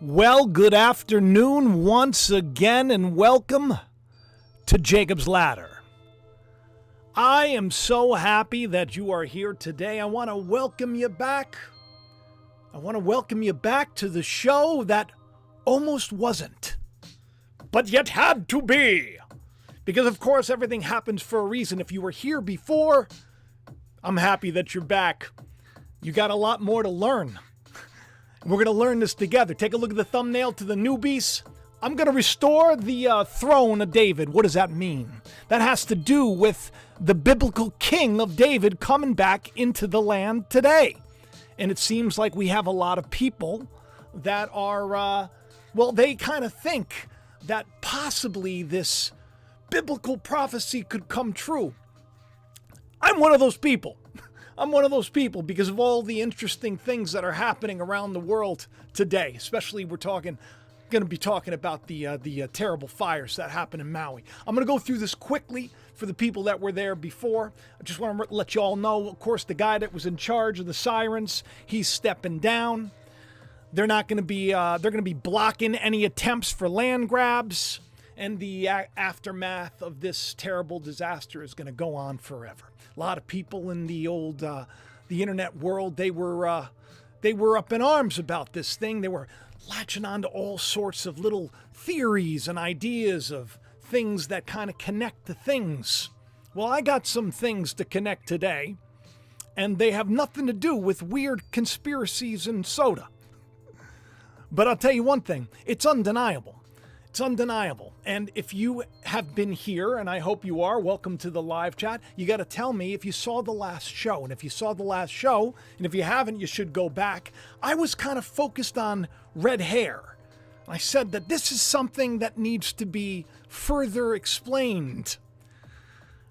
Well, good afternoon once again, and welcome to Jacob's Ladder. I am so happy that you are here today. I want to welcome you back. I want to welcome you back to the show that almost wasn't, but yet had to be. Because, of course, everything happens for a reason. If you were here before, I'm happy that you're back. You got a lot more to learn. We're going to learn this together. Take a look at the thumbnail to the newbies. I'm going to restore the throne of David. What does that mean? That has to do with the biblical king of David coming back into the land today. And it seems like we have a lot of people that are, they kind of think that possibly this biblical prophecy could come true. I'm one of those people. I'm one of those people because of all the interesting things that are happening around the world today. Especially we're going to be talking about the terrible fires that happened in Maui. I'm going to go through this quickly for the people that were there before. I just want to let you all know, of course, the guy that was in charge of the sirens, he's stepping down. They're not going to be they're going to be blocking any attempts for land grabs, and the aftermath of this terrible disaster is going to go on forever. A lot of people in the internet world, they were up in arms about this thing. They were latching on to all sorts of little theories and ideas of things that kind of connect to things. Well, I got some things to connect today, and they have nothing to do with weird conspiracies and soda. But I'll tell you one thing, it's undeniable. It's undeniable. And if you have been here, and I hope you are, welcome to the live chat. You got to tell me if you saw the last show. And if you saw the last show, and if you haven't, you should go back. I was kind of focused on red hair. I said that this is something that needs to be further explained.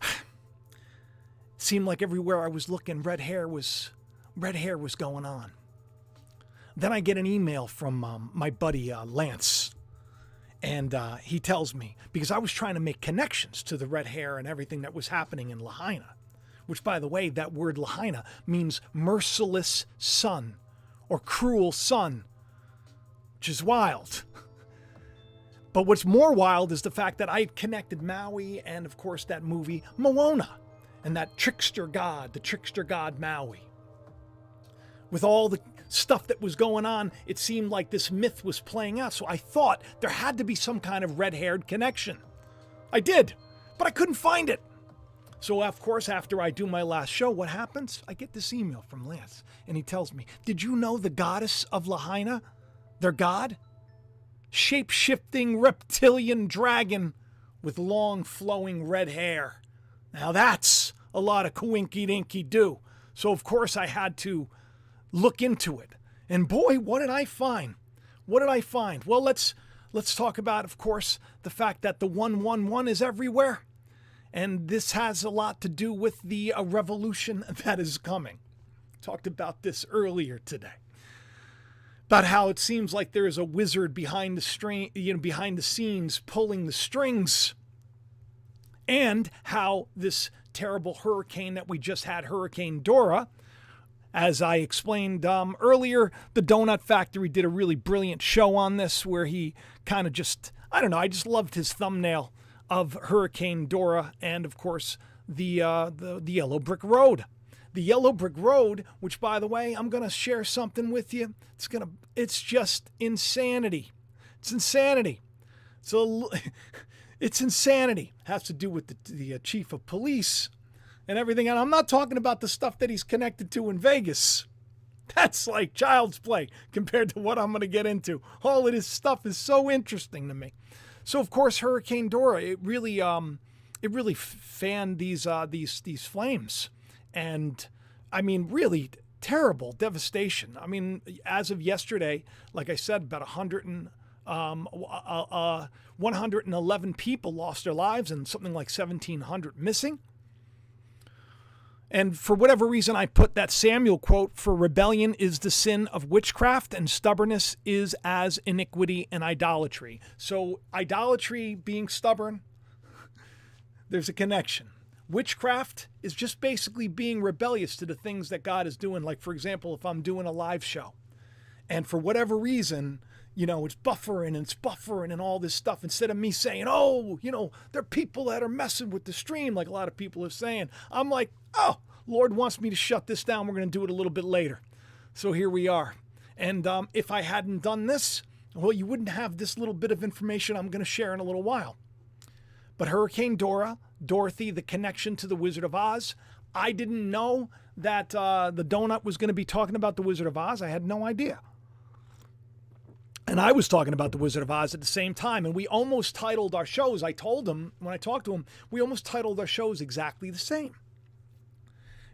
It seemed like everywhere I was looking, red hair was going on. Then I get an email from my buddy Lance. And he tells me, because I was trying to make connections to the red hair and everything that was happening in Lahaina, which, by the way, that word Lahaina means merciless sun or cruel sun, which is wild. But what's more wild is the fact that I had connected Maui and, of course, that movie Moana and that trickster god, the trickster god Maui. With all the stuff that was going on, it seemed like this myth was playing out. So I thought there had to be some kind of red-haired connection. I did, but I couldn't find it. So, of course, after I do my last show, what happens? I get this email from Lance, and he tells me, did you know the goddess of Lahaina, their god? Shape-shifting reptilian dragon with long, flowing red hair. Now that's a lot of coinky-dinky-doo. So, of course, I had to look into it. And boy, what did I find? What did I find? Well, let's talk about, of course, the fact that the 111 is everywhere. And this has a lot to do with the revolution that is coming. Talked about this earlier today. About how it seems like there is a wizard behind the scenes pulling the strings. And how this terrible hurricane that we just had, Hurricane Dora, as I explained earlier, the Donut Factory did a really brilliant show on this where he kind of just, I just loved his thumbnail of Hurricane Dora and, of course, the Yellow Brick Road. The Yellow Brick Road, which, by the way, I'm going to share something with you. It's just insanity. It's insanity. So it's insanity. It has to do with the chief of police and everything. And I'm not talking about the stuff that he's connected to in Vegas. That's like child's play compared to what I'm going to get into. All of this stuff is so interesting to me. So, of course, Hurricane Dora, it really fanned these flames. And, I mean, really terrible devastation. I mean, as of yesterday, like I said, about 111 people lost their lives and something like 1,700 missing. And for whatever reason, I put that Samuel quote, for rebellion is the sin of witchcraft and stubbornness is as iniquity and idolatry. So idolatry being stubborn, there's a connection. Witchcraft is just basically being rebellious to the things that God is doing. Like, for example, if I'm doing a live show And for whatever reason, it's buffering and all this stuff. Instead of me saying, oh, there are people that are messing with the stream, like a lot of people are saying, I'm like, oh, Lord wants me to shut this down. We're going to do it a little bit later. So here we are. And if I hadn't done this, well, you wouldn't have this little bit of information I'm going to share in a little while. But Hurricane Dorothy, the connection to the Wizard of Oz. I didn't know that the donut was going to be talking about the Wizard of Oz. I had no idea. And I was talking about the Wizard of Oz at the same time. And we almost titled our shows. I told him, when I talked to him, we almost titled our shows exactly the same.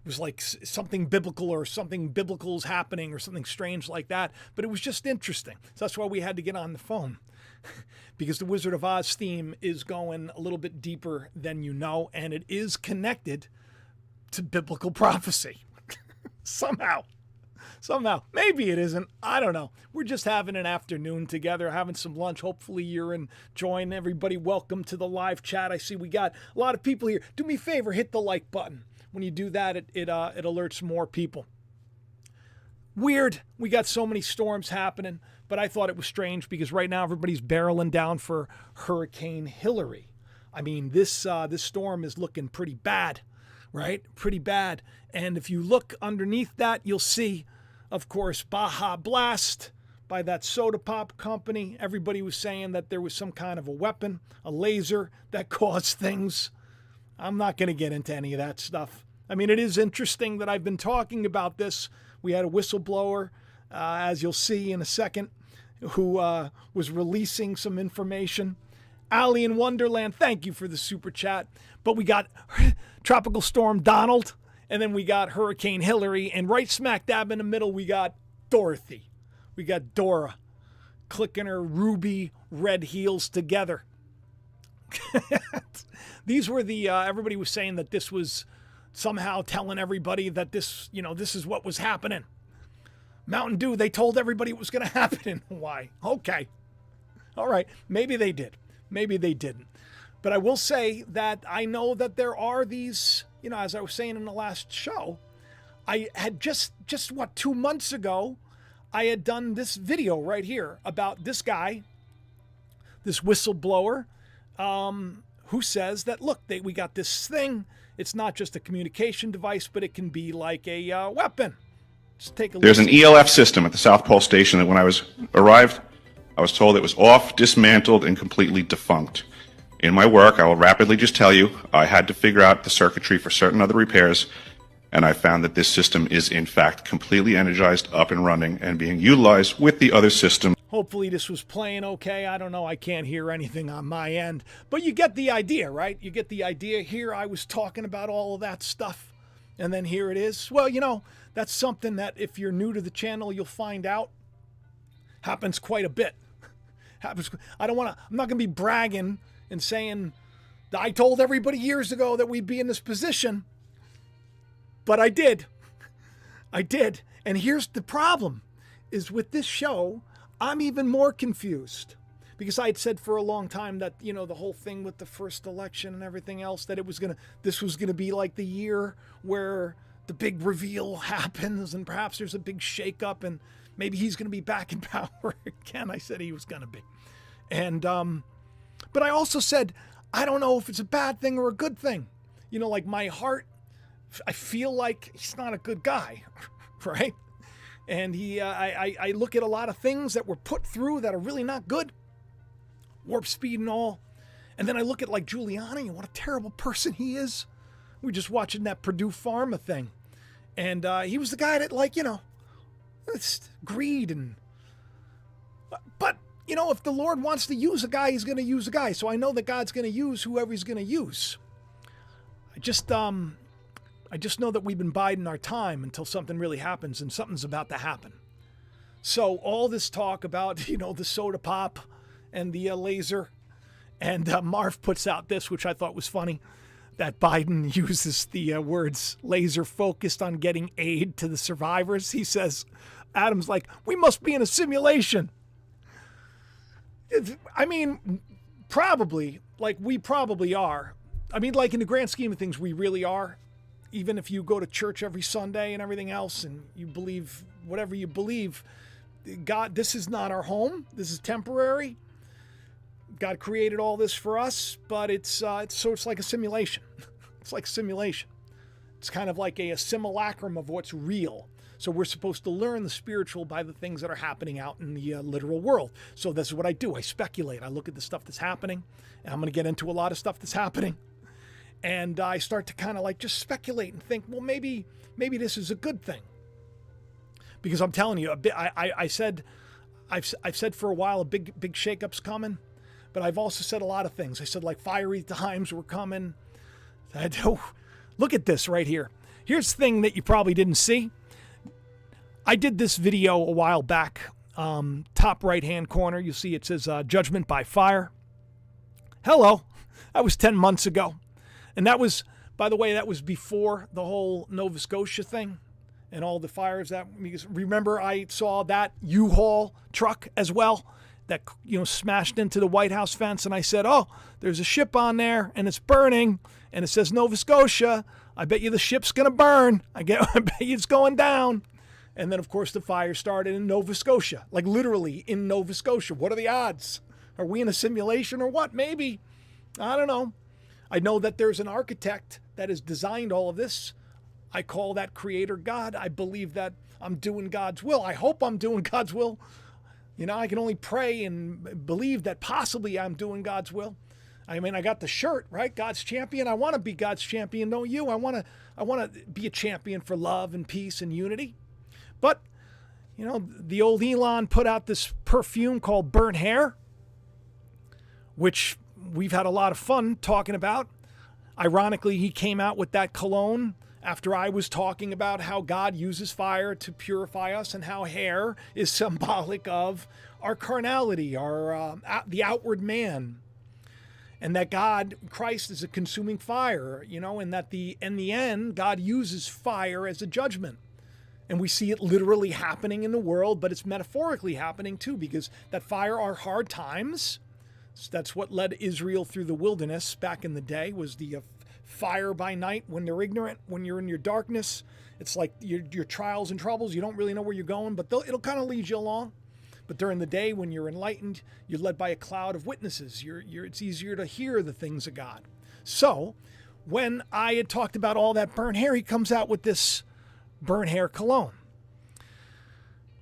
It was like something biblical or something biblical's happening or something strange like that. But it was just interesting. So that's why we had to get on the phone. Because the Wizard of Oz theme is going a little bit deeper than you know. And it is connected to biblical prophecy. Somehow. Maybe it isn't. I don't know. We're just having an afternoon together, having some lunch. Hopefully you're enjoying. Everybody, welcome to the live chat. I see we got a lot of people here. Do me a favor, hit the like button. When you do that, it alerts more people. Weird. We got so many storms happening, but I thought it was strange because right now everybody's barreling down for Hurricane Hillary. I mean, this storm is looking pretty bad, right? Pretty bad. And if you look underneath that, you'll see, of course, Baja Blast by that soda pop company. Everybody was saying that there was some kind of a weapon, a laser that caused things. I'm not going to get into any of that stuff. I mean, it is interesting that I've been talking about this. We had a whistleblower, as you'll see in a second, who was releasing some information. Allie in Wonderland, thank you for the super chat. But we got Tropical Storm Donald, and then we got Hurricane Hillary, and right smack dab in the middle, we got Dorothy. We got Dora clicking her ruby red heels together. These were everybody was saying that this was somehow telling everybody that this is what was happening. Mountain Dew, they told everybody it was going to happen in Hawaii. Okay. All right. Maybe they did. Maybe they didn't. But I will say that I know that there are these, as I was saying in the last show, I had just 2 months ago, I had done this video right here about this guy, this whistleblower, who says that, look, we got this thing. It's not just a communication device, but it can be like a weapon. Just take a look. There's an ELF system at the South Pole Station that when I arrived, I was told it was off, dismantled, and completely defunct. In my work, I will rapidly just tell you, I had to figure out the circuitry for certain other repairs, and I found that this system is in fact completely energized, up and running, and being utilized with the other system. Hopefully this was playing okay. I don't know. I can't hear anything on my end. But you get the idea, right? You get the idea. Here I was talking about all of that stuff, and then here it is. Well, that's something that if you're new to the channel, you'll find out happens quite a bit. I'm not going to be bragging and saying that I told everybody years ago that we'd be in this position. But I did. And here's the problem, is with this show, I'm even more confused. Because I had said for a long time that, the whole thing with the first election and everything else, that this was going to be like the year where the big reveal happens and perhaps there's a big shakeup and maybe he's going to be back in power again. I said he was going to be. And, but I also said, I don't know if it's a bad thing or a good thing. Like my heart, I feel like he's not a good guy, right? And I look at a lot of things that were put through that are really not good. Warp speed and all. And then I look at like Giuliani and what a terrible person he is. We were just watching that Purdue Pharma thing. And he was the guy that it's greed and... But, if the Lord wants to use a guy, he's going to use a guy. So I know that God's going to use whoever he's going to use. I just know that we've been biding our time until something really happens, and something's about to happen. So all this talk about, the soda pop and the laser, and Marv puts out this, which I thought was funny, that Biden uses the words laser focused on getting aid to the survivors. He says, Adam's like, we must be in a simulation. I mean, probably, we probably are. I mean, in the grand scheme of things, we really are. Even if you go to church every Sunday and everything else and you believe whatever you believe, God, this is not our home. This is temporary. God created all this for us, but it's like a simulation. It's like a simulation. It's kind of like a simulacrum of what's real. So we're supposed to learn the spiritual by the things that are happening out in the literal world. So this is what I do. I speculate. I look at the stuff that's happening, and I'm going to get into a lot of stuff that's happening. And I start to kind of like just speculate and think, well, maybe this is a good thing. Because I'm telling you, I've said for a while a big shakeup's coming, but I've also said a lot of things. I said like fiery times were coming. Look at this right here. Here's the thing that you probably didn't see. I did this video a while back. Top right-hand corner, you see it says Judgment by Fire. Hello. That was 10 months ago. And that was, by the way, that was before the whole Nova Scotia thing and all the fires. Because remember, I saw that U-Haul truck as well that, smashed into the White House fence. And I said, oh, there's a ship on there and it's burning. And it says Nova Scotia. I bet you the ship's going to burn. I bet you it's going down. And then, of course, the fire started in Nova Scotia, like literally in Nova Scotia. What are the odds? Are we in a simulation or what? Maybe. I don't know. I know that there's an architect that has designed all of this. I call that creator God. I believe that I'm doing God's will. I hope I'm doing God's will. I can only pray and believe that possibly I'm doing God's will. I mean, I got the shirt, right? God's champion. I want to be God's champion, don't you? I want to be a champion for love and peace and unity. But, the old Elon put out this perfume called Burnt Hair, which we've had a lot of fun talking about. Ironically, he came out with that cologne after I was talking about how God uses fire to purify us and how hair is symbolic of our carnality, the outward man. And that Christ is a consuming fire, and that in the end, God uses fire as a judgment. And we see it literally happening in the world, but it's metaphorically happening too, because that fire are hard times. That's what led Israel through the wilderness back in the day, was the fire by night when they're ignorant, when you're in your darkness. It's like your trials and troubles. You don't really know where you're going, but it'll kind of lead you along. But during the day, when you're enlightened, you're led by a cloud of witnesses. It's easier to hear the things of God. So when I had talked about all that burnt hair, he comes out with this burnt hair cologne.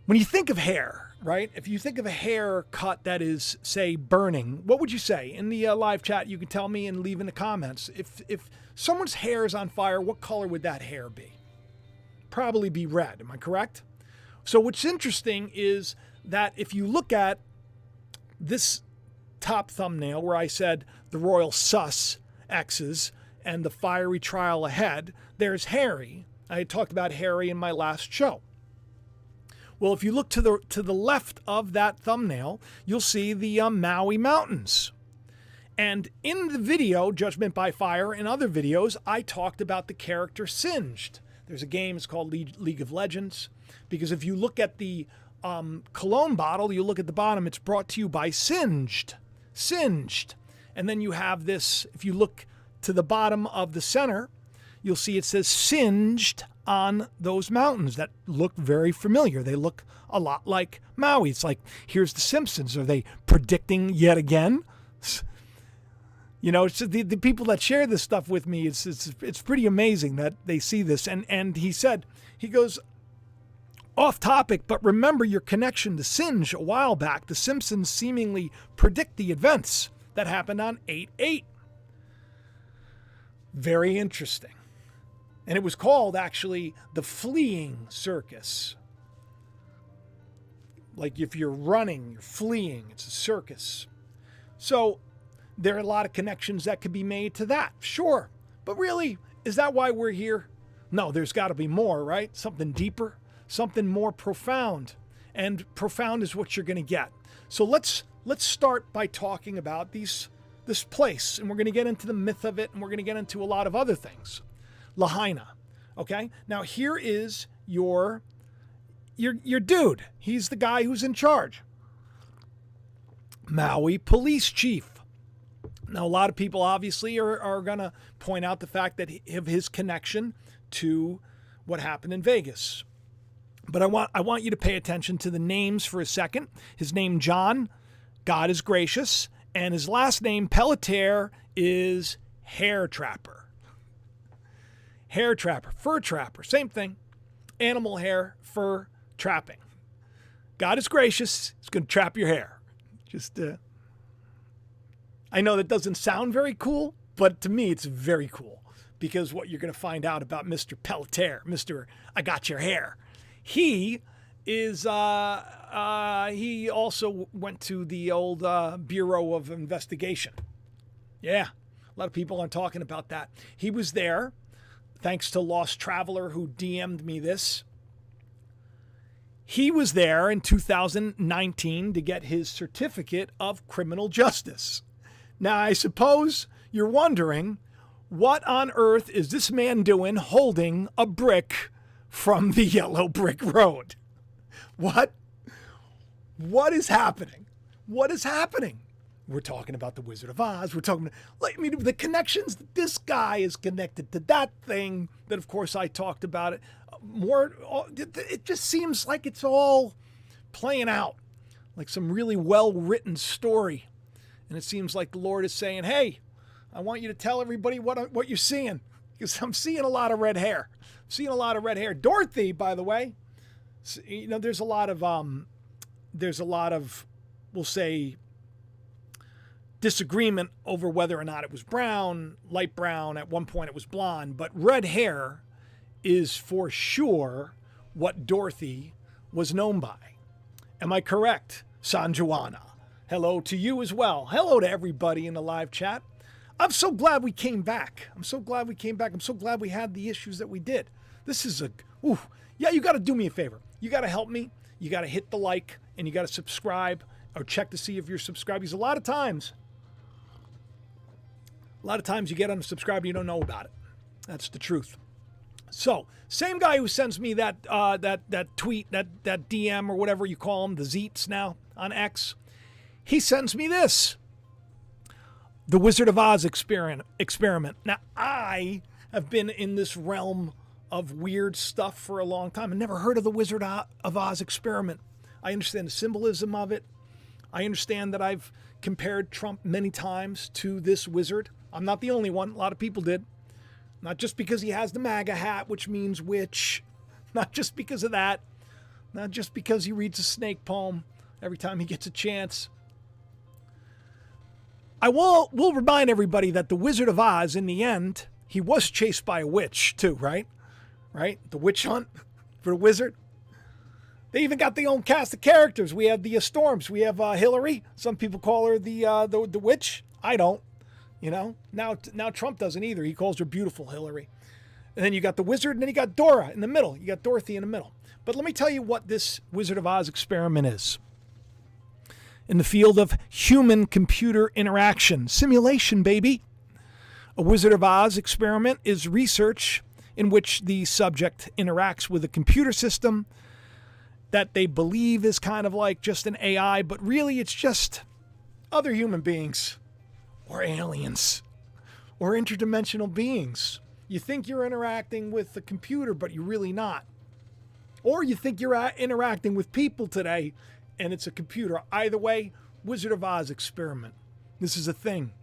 When you think of hair, right? If you think of a haircut that is, say, burning, what would you say? In the live chat, you can tell me and leave in the comments. If someone's hair is on fire, what color would that hair be? Probably be red. Am I correct? So what's interesting is that if you look at this top thumbnail where I said the royal sus X's and the fiery trial ahead, there's Harry. I had talked about Harry in my last show. Well, if you look to the left of that thumbnail, you'll see the Maui mountains. And in the video, Judgment by Fire, and other videos, I talked about the character Singed. There's a game, it's called League of Legends. Because if you look at the cologne bottle, you look at the bottom, it's brought to you by Singed. Singed. And then you have this, if you look to the bottom of the center, you'll see it says Singed on those mountains that look very familiar. They look a lot like Maui. It's like, here's the Simpsons. Are they predicting yet again? It's the people that share this stuff with me, it's pretty amazing that they see this. And he goes, off topic, but remember your connection to Singe a while back. The Simpsons seemingly predict the events that happened on 8/8. Very interesting. And it was called, actually, the Fleeing Circus. Like if you're running, you're fleeing, it's a circus. So there are a lot of connections that could be made to that, sure. But really, is that why we're here? No, there's got to be more, right? Something deeper, something more profound. And profound is what you're going to get. So let's start by talking about this place. And we're going to get into the myth of it, and we're going to get into a lot of other things. Lahaina. Okay? Now here is your dude. He's the guy who's in charge. Maui police chief. Now a lot of people obviously are going to point out the fact that of his connection to what happened in Vegas. But I want you to pay attention to the names for a second. His name, John, God is gracious. And his last name, Pelletier, is hair trapper. Hair trapper, fur trapper, same thing. Animal hair, fur, trapping. God is gracious. He's going to trap your hair. Just, I know that doesn't sound very cool, but to me it's very cool because what you're going to find out about Mr. Pelletier, Mr. I got your hair. He is, he also went to the old Bureau of Investigation. Yeah, a lot of people aren't talking about that. He was there, thanks to Lost Traveler who DM'd me this. He was there in 2019 to get his certificate of criminal justice. Now, I suppose you're wondering, what on earth is this man doing holding a brick from the yellow brick road? What? What is happening? What is happening? We're talking about the Wizard of Oz. We're talking, I mean, the connections. This guy is connected to that thing that, of course, I talked about it more. It just seems like it's all playing out, like some really well-written story. And it seems like the Lord is saying, hey, I want you to tell everybody what you're seeing, because I'm seeing a lot of red hair. I'm seeing a lot of red hair. Dorothy, by the way, you know, there's a lot of, we'll say, disagreement over whether or not it was brown, light brown. At one point it was blonde, but red hair is for sure what Dorothy was known by. Am I correct, San Juana? Hello to you as well. Hello to everybody in the live chat. I'm so glad we came back. I'm so glad we had the issues that we did. This is yeah, you got to do me a favor. You got to help me. You got to hit the like and you got to subscribe or check to see if you're subscribed. Because a lot of times you get unsubscribed and you don't know about it. That's the truth. So, same guy who sends me that tweet, that DM or whatever you call them, the Zeets now on X, he sends me this. The Wizard of Oz experiment. Now, I have been in this realm of weird stuff for a long time. I never heard of the Wizard of Oz experiment. I understand the symbolism of it. I understand that I've compared Trump many times to this wizard. I'm not the only one. A lot of people did. Not just because he has the MAGA hat, which means witch. Not just because of that. Not just because he reads a snake poem every time he gets a chance. I will remind everybody that the Wizard of Oz, in the end, he was chased by a witch too, right? Right? The witch hunt for the wizard. They even got their own cast of characters. We have the Storms. We have Hillary. Some people call her the witch. I don't. You know, now Trump doesn't either. He calls her beautiful Hillary. And then you got the wizard, and then you got Dora in the middle. You got Dorothy in the middle. But let me tell you what this Wizard of Oz experiment is. In the field of human-computer interaction, simulation, baby. A Wizard of Oz experiment is research in which the subject interacts with a computer system that they believe is kind of like just an AI, but really it's just other human beings. Or aliens, or interdimensional beings. You think you're interacting with the computer, but you're really not. Or you think you're interacting with people today, and it's a computer. Either way, Wizard of Oz experiment. This is a thing.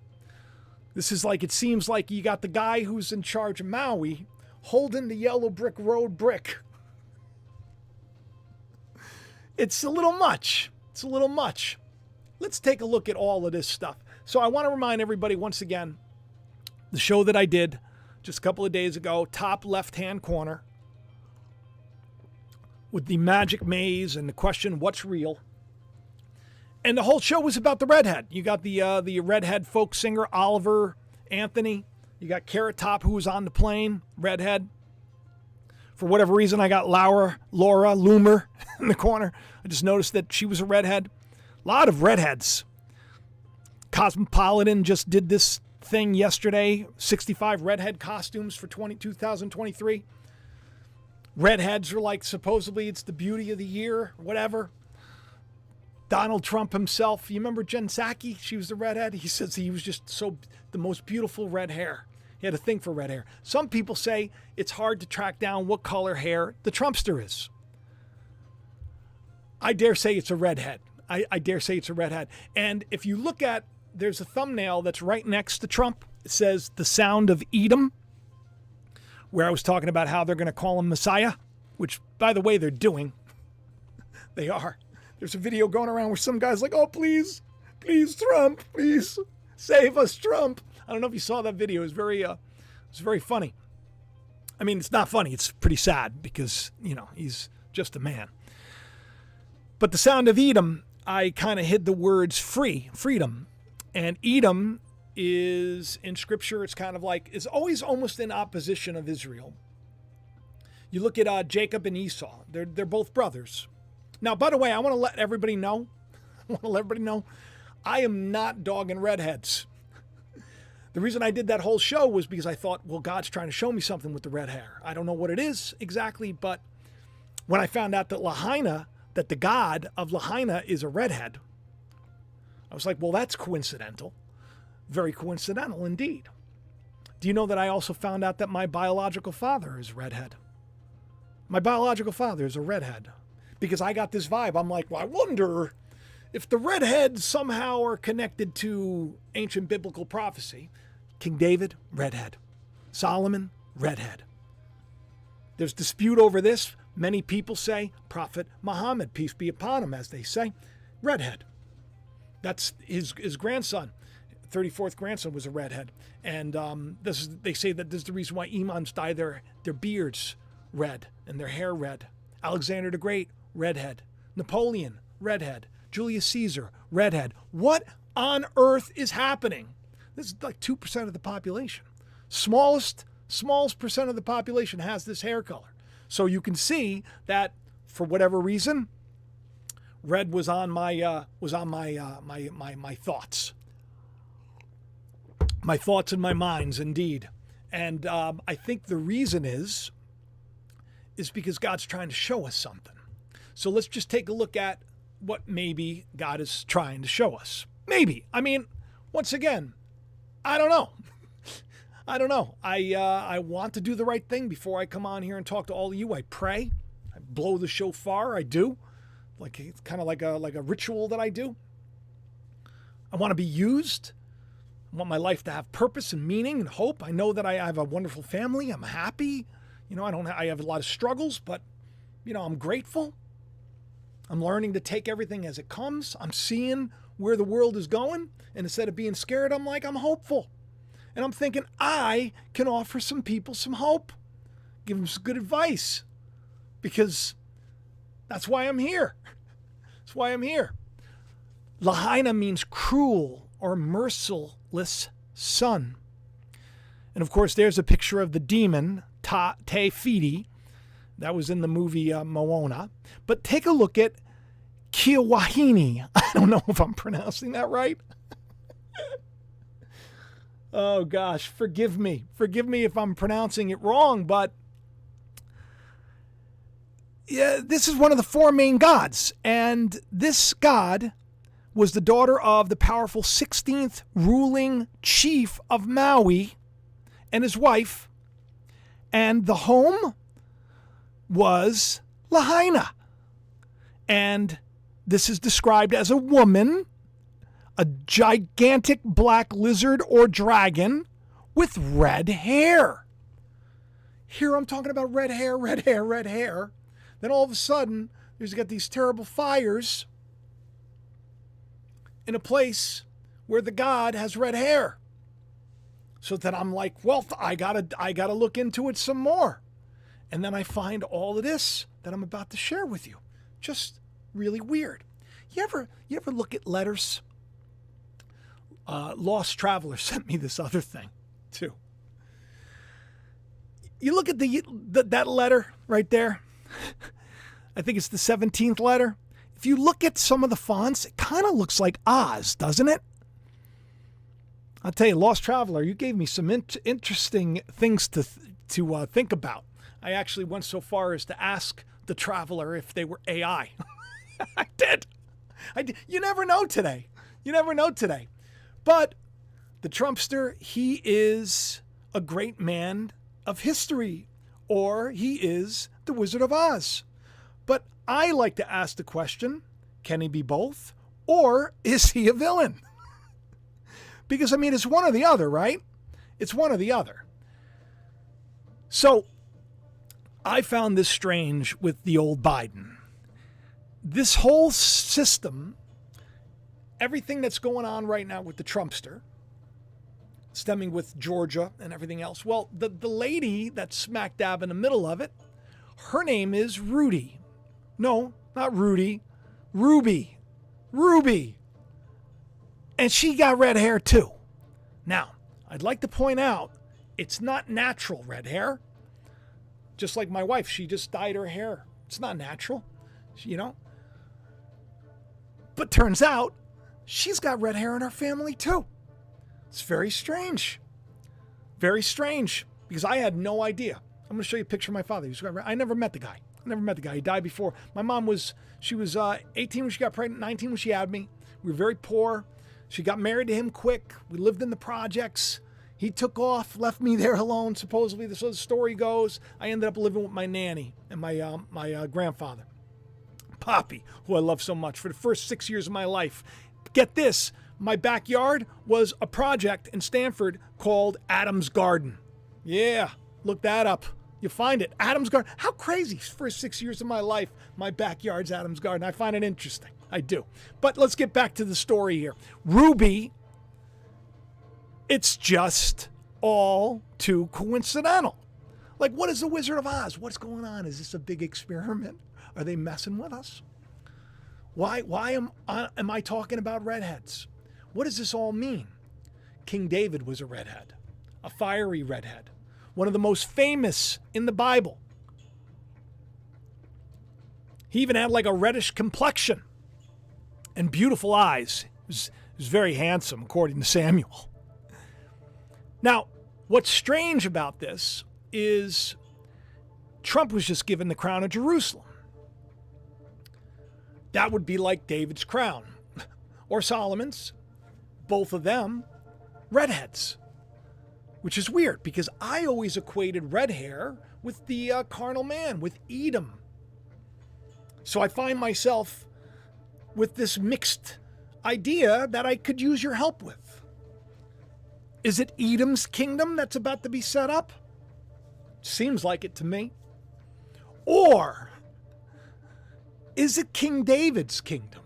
This is like, it seems like you got the guy who's in charge of Maui holding the yellow brick road brick. It's a little much. It's a little much. Let's take a look at all of this stuff. So I want to remind everybody once again, the show that I did just a couple of days ago, top left-hand corner, with the magic maze and the question, what's real? And the whole show was about the redhead. You got the redhead folk singer, Oliver Anthony. You got Carrot Top, who was on the plane, redhead. For whatever reason, I got Laura Loomer in the corner. I just noticed that she was a redhead. A lot of redheads. Cosmopolitan just did this thing yesterday, 65 redhead costumes for 2023. Redheads are like, supposedly it's the beauty of the year, whatever. Donald Trump himself, you remember Jen Psaki? She was the redhead. He says he was just the most beautiful red hair. He had a thing for red hair. Some people say it's hard to track down what color hair the Trumpster is. I dare say it's a redhead. I dare say it's a redhead. And if you look at, there's a thumbnail that's right next to Trump. It says The Sound of Edom, where I was talking about how they're going to call him Messiah, which, by the way, they're doing. They are. There's a video going around where some guy's like, oh, please, Trump, please save us, Trump. I don't know if you saw that video. It was very funny. I mean, it's not funny. It's pretty sad because, he's just a man. But The Sound of Edom, I kind of hid the words freedom. And Edom is, in Scripture, it's kind of like, it's always almost in opposition of Israel. You look at Jacob and Esau. They're both brothers. Now, by the way, I want to let everybody know, I am not dogging redheads. The reason I did that whole show was because I thought, well, God's trying to show me something with the red hair. I don't know what it is exactly, but when I found out that Lahaina, that the god of Lahaina is a redhead, I was like, well, that's coincidental. Very coincidental indeed. Do you know that I also found out that my biological father is redhead? My biological father is a redhead. Because I got this vibe. I'm like, well, I wonder if the redheads somehow are connected to ancient biblical prophecy. King David, redhead. Solomon, redhead. There's dispute over this. Many people say Prophet Muhammad, peace be upon him, as they say, redhead. That's his grandson. 34th grandson was a redhead. And they say that this is the reason why imams dye their beards red and their hair red. Alexander the Great, redhead. Napoleon, redhead. Julius Caesar, redhead. What on earth is happening? This is like 2% of the population. Smallest percent of the population has this hair color. So you can see that for whatever reason, red was on my thoughts. My thoughts and my minds, indeed. And I think the reason is because God's trying to show us something. So let's just take a look at what maybe God is trying to show us. Maybe. I mean, once again, I don't know. I don't know. I want to do the right thing before I come on here and talk to all of you. I pray. I blow the shofar. I do. Like it's kind of like a ritual that I do. I want to be used. I want my life to have purpose and meaning and hope. I know that I have a wonderful family. I'm happy. I have a lot of struggles, but I'm grateful. I'm learning to take everything as it comes. I'm seeing where the world is going. And instead of being scared, I'm hopeful. And I'm thinking I can offer some people some hope. Give them some good advice. Because that's why I'm here. That's why I'm here. Lahaina means cruel or merciless son. And of course, there's a picture of the demon, Te Fiti. That was in the movie Moana. But take a look at Kiawahini. I don't know if I'm pronouncing that right. Oh gosh, forgive me. Forgive me if I'm pronouncing it wrong, but yeah, this is one of the four main gods. And this god was the daughter of the powerful 16th ruling chief of Maui and his wife. And the home was Lahaina. And this is described as a woman, a gigantic black lizard or dragon with red hair. Here I'm talking about red hair. Then all of a sudden, there's got these terrible fires in a place where the god has red hair. So then I'm like, well, I gotta look into it some more. And then I find all of this that I'm about to share with you. Just really weird. You ever look at letters? Lost Traveler sent me this other thing, too. You look at that letter right there. I think it's the 17th letter. If you look at some of the fonts, it kind of looks like Oz, doesn't it? I'll tell you, Lost Traveler, you gave me some interesting things to think about. I actually went so far as to ask the traveler if they were AI. I did. You never know today. But the Trumpster, he is a great man of history, or he is the Wizard of Oz. But I like to ask the question, can he be both? Or is he a villain? Because, I mean, it's one or the other, right? It's one or the other. So I found this strange with the old Biden. This whole system, everything that's going on right now with the Trumpster, stemming with Georgia and everything else. Well, the lady that's smack dab in the middle of it, her name is Rudy. No, not Rudy. Ruby. Ruby. And she got red hair too. Now, I'd like to point out, it's not natural red hair. Just like my wife, she just dyed her hair. It's not natural, you know. But turns out, she's got red hair in her family too. It's very strange. Very strange. Because I had no idea. I'm going to show you a picture of my father. I never met the guy. He died before. My mom was 18 when she got pregnant, 19 when she had me. We were very poor. She got married to him quick. We lived in the projects. He took off, left me there alone, supposedly. So the story goes. I ended up living with my nanny and my grandfather, Poppy, who I love so much, for the first 6 years of my life. Get this. My backyard was a project in Stanford called Adam's Garden. Yeah, look that up. You find it. Adam's Garden. How crazy. First 6 years of my life, my backyard's Adam's Garden. I find it interesting. I do. But let's get back to the story here. Ruby, it's just all too coincidental. Like, what is the Wizard of Oz? What's going on? Is this a big experiment? Are they messing with us? Why am I talking about redheads? What does this all mean? King David was a redhead, a fiery redhead, one of the most famous in the Bible. He even had like a reddish complexion and beautiful eyes. He was very handsome, according to Samuel. Now, what's strange about this is Trump was just given the crown of Jerusalem. That would be like David's crown or Solomon's. Both of them redheads, which is weird because I always equated red hair with the carnal man, with Edom. So I find myself with this mixed idea that I could use your help with. Is it Edom's kingdom that's about to be set up? Seems like it to me. Or is it King David's kingdom?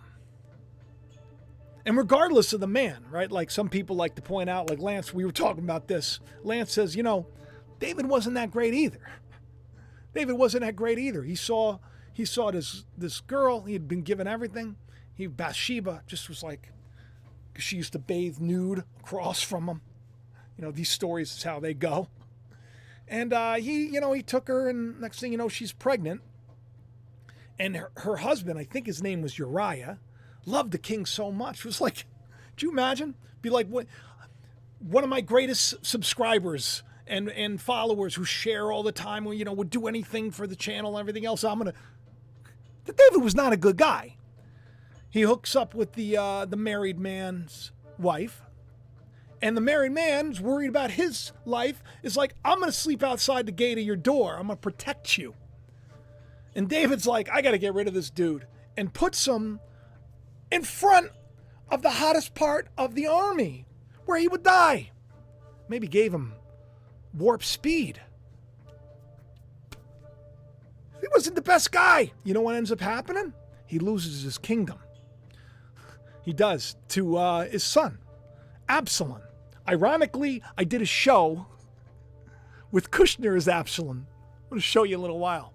And regardless of the man, right? Like some people like to point out, like Lance, we were talking about this. Lance says, David wasn't that great either. David wasn't that great either. He saw this girl. He had been given everything. Bathsheba just was like, she used to bathe nude across from him. These stories is how they go. And he took her, and next thing you know, she's pregnant. And her husband, I think his name was Uriah, loved the king so much. It was like, could you imagine? Be like, what? One of my greatest subscribers and followers who share all the time, would do anything for the channel and everything else. David was not a good guy. He hooks up with the married man's wife. And the married man's worried about his life. Is like, I'm going to sleep outside the gate of your door. I'm going to protect you. And David's like, I got to get rid of this dude. And puts him in front of the hottest part of the army where he would die. Maybe gave him warp speed. He wasn't the best guy. You know what ends up happening? He loses his kingdom. He does, to his son, Absalom. Ironically, I did a show with Kushner as Absalom. I'm going to show you in a little while.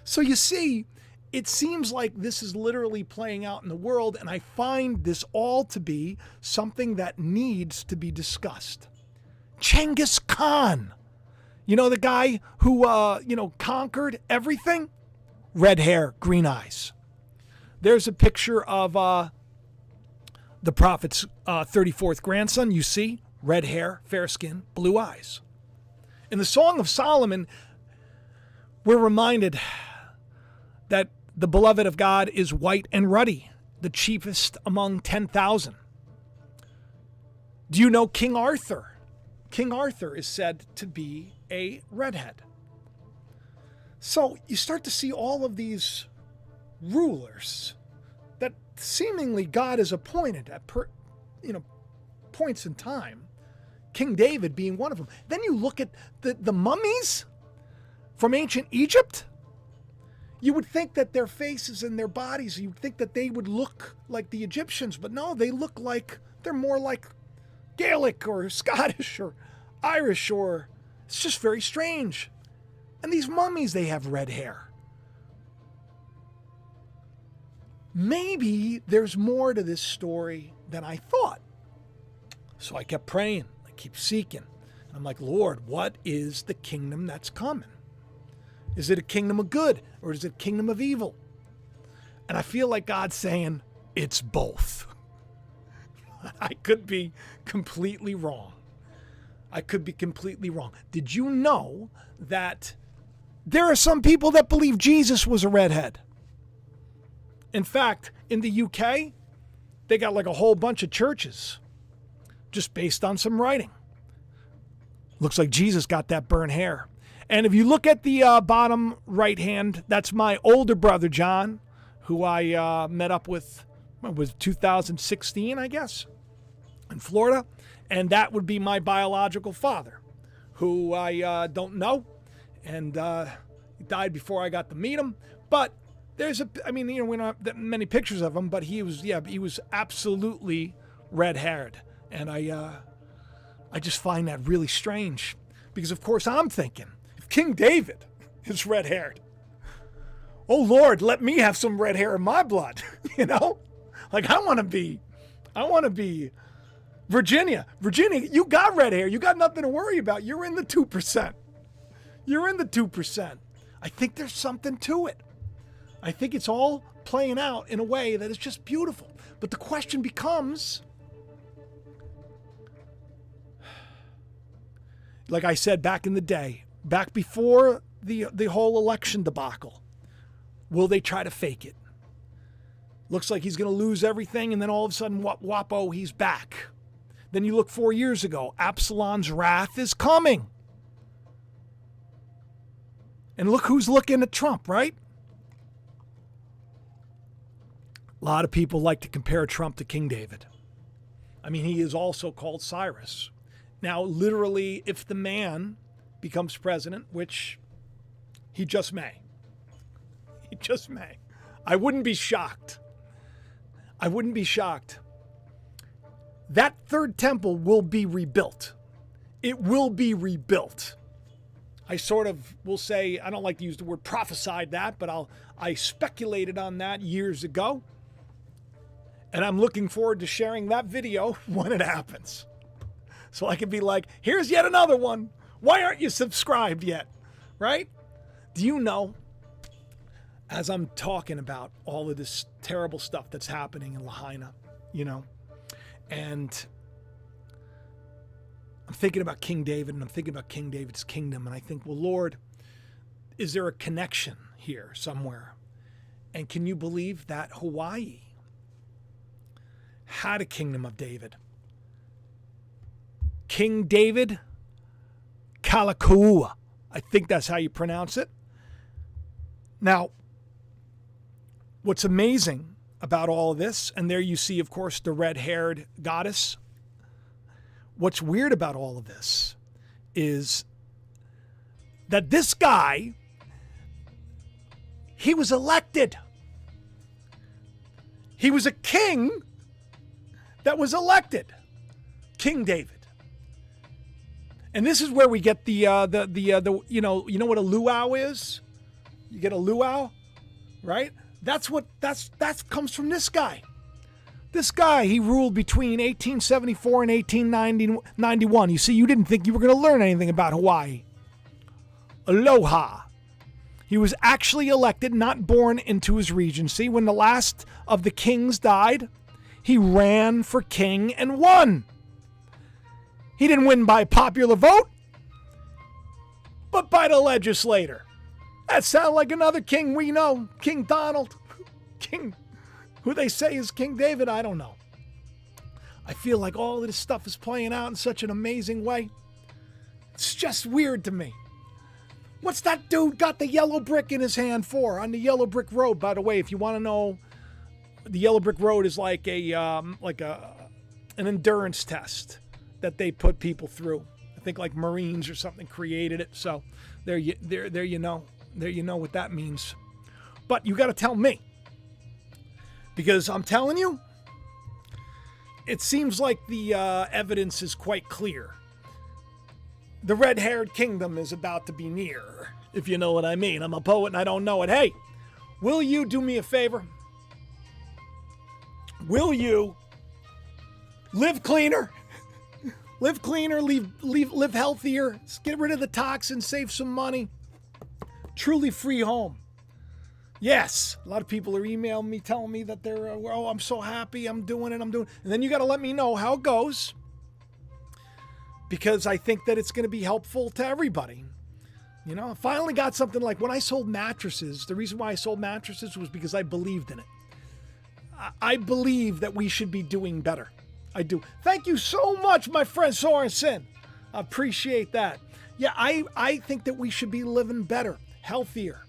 So you see, it seems like this is literally playing out in the world, and I find this all to be something that needs to be discussed. Genghis Khan, the guy who, conquered everything? Red hair, green eyes. There's a picture of the prophet's 34th grandson. You see, red hair, fair skin, blue eyes. In the Song of Solomon, we're reminded that the beloved of God is white and ruddy, the chiefest among 10,000. Do you know King Arthur? King Arthur is said to be a redhead. So you start to see all of these rulers that seemingly God has appointed at points in time, King David being one of them. Then you look at the mummies from ancient Egypt. You would think that their faces and their bodies, you would think that they would look like the Egyptians, but no, they look like, they're more like Gaelic or Scottish or Irish, or it's just very strange. And these mummies, they have red hair. Maybe there's more to this story than I thought. So I kept praying, I keep seeking. And I'm like, Lord, what is the kingdom that's coming? Is it a kingdom of good or is it a kingdom of evil? And I feel like God's saying it's both. I could be completely wrong. I could be completely wrong. Did you know that there are some people that believe Jesus was a redhead? In fact, in the UK, they got like a whole bunch of churches just based on some writing. Looks like Jesus got that burnt hair. And if you look at the bottom right hand, that's my older brother, John, who I met up with, what was 2016, I guess, in Florida. And that would be my biological father, who I don't know. And he died before I got to meet him. But we don't have that many pictures of him, but he was absolutely red-haired. And I just find that really strange. Because, of course, I'm thinking, if King David is red-haired, oh, Lord, let me have some red hair in my blood, you know? Like, I want to be Virginia. Virginia, you got red hair. You got nothing to worry about. You're in the 2%. You're in the 2%. I think there's something to it. I think it's all playing out in a way that is just beautiful. But the question becomes, like I said back in the day, back before the whole election debacle, will they try to fake it? Looks like he's going to lose everything, and then all of a sudden, whop, he's back. Then you look 4 years ago, Absalom's wrath is coming. And look who's looking at Trump, right? A lot of people like to compare Trump to King David. I mean, he is also called Cyrus. Now, literally, if the man becomes president, which he just may. He just may. I wouldn't be shocked. I wouldn't be shocked. That third temple will be rebuilt. It will be rebuilt. I sort of will say, I don't like to use the word prophesied that, but I speculated on that years ago. And I'm looking forward to sharing that video when it happens. So I can be like, here's yet another one. Why aren't you subscribed yet? Right? Do you know, as I'm talking about all of this terrible stuff that's happening in Lahaina, you know, and I'm thinking about King David, and I'm thinking about King David's kingdom, and I think, well, Lord, is there a connection here somewhere? And can you believe that Hawaii had a kingdom of David? King David Kalakaua. I think that's how you pronounce it. Now, what's amazing about all of this, and there you see, of course, the red-haired goddess. What's weird about all of this is that this guy, he was elected. He was a king that was elected. King David. And this is where we get the you know what a luau is? You get a luau, right? That comes from this guy. This guy, he ruled between 1874 and 1891. You see, you didn't think you were going to learn anything about Hawaii. Aloha. He was actually elected, not born into his regency. When the last of the kings died, he ran for king and won. He didn't win by popular vote, but by the legislator. That sounds like another king we know, King Donald. King, who they say is King David, I don't know. I feel like all of this stuff is playing out in such an amazing way. It's just weird to me. What's that dude got the yellow brick in his hand for on the yellow brick road? By the way, if you want to know, the yellow brick road is like an endurance test that they put people through. I think like Marines or something created it. So there you know what that means. But you got to tell me, because I'm telling you, it seems like the evidence is quite clear. The red-haired kingdom is about to be near, if you know what I mean. I'm a poet and I don't know it. Hey, will you do me a favor? Will you live cleaner? Live cleaner, live healthier, get rid of the toxins, save some money. Truly free home. Yes, a lot of people are emailing me, telling me that they're, oh, I'm so happy, I'm doing it. And then you got to let me know how it goes, because I think that it's going to be helpful to everybody. You know, I finally got something like when I sold mattresses. The reason why I sold mattresses was because I believed in it. I believe that we should be doing better. I do. Thank you so much, my friend Sorensen. I appreciate that. Yeah, I think that we should be living better, healthier,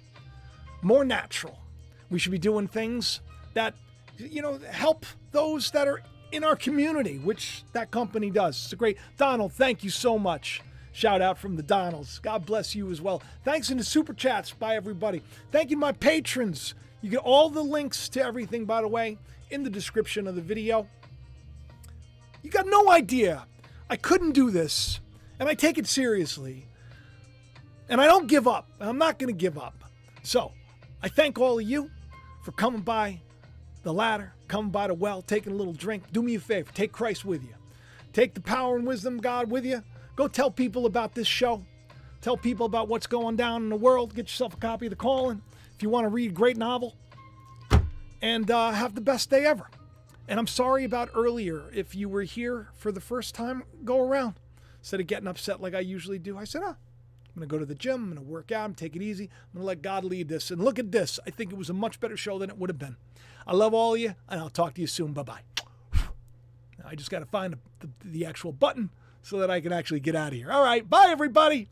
more natural. We should be doing things that, you know, help those that are in our community, which that company does. It's a great. Donald, thank you so much. Shout out from the Donalds. God bless you as well. Thanks in the super chats by everybody. Thank you to my patrons. You get all the links to everything, by the way, in the description of the video. You got no idea. I couldn't do this, and I take it seriously. And I don't give up, and I'm not going to give up. So I thank all of you for coming by the ladder, coming by the well, taking a little drink. Do me a favor. Take Christ with you. Take the power and wisdom of God with you. Go tell people about this show. Tell people about what's going down in the world. Get yourself a copy of The Calling if you want to read a great novel. And have the best day ever. And I'm sorry about earlier. If you were here for the first time, go around. Instead of getting upset like I usually do, I said, I'm going to go to the gym. I'm going to work out. I'm take it easy. I'm going to let God lead this. And look at this. I think it was a much better show than it would have been. I love all of you, and I'll talk to you soon. Bye-bye. I just got to find the actual button so that I can actually get out of here. All right. Bye, everybody.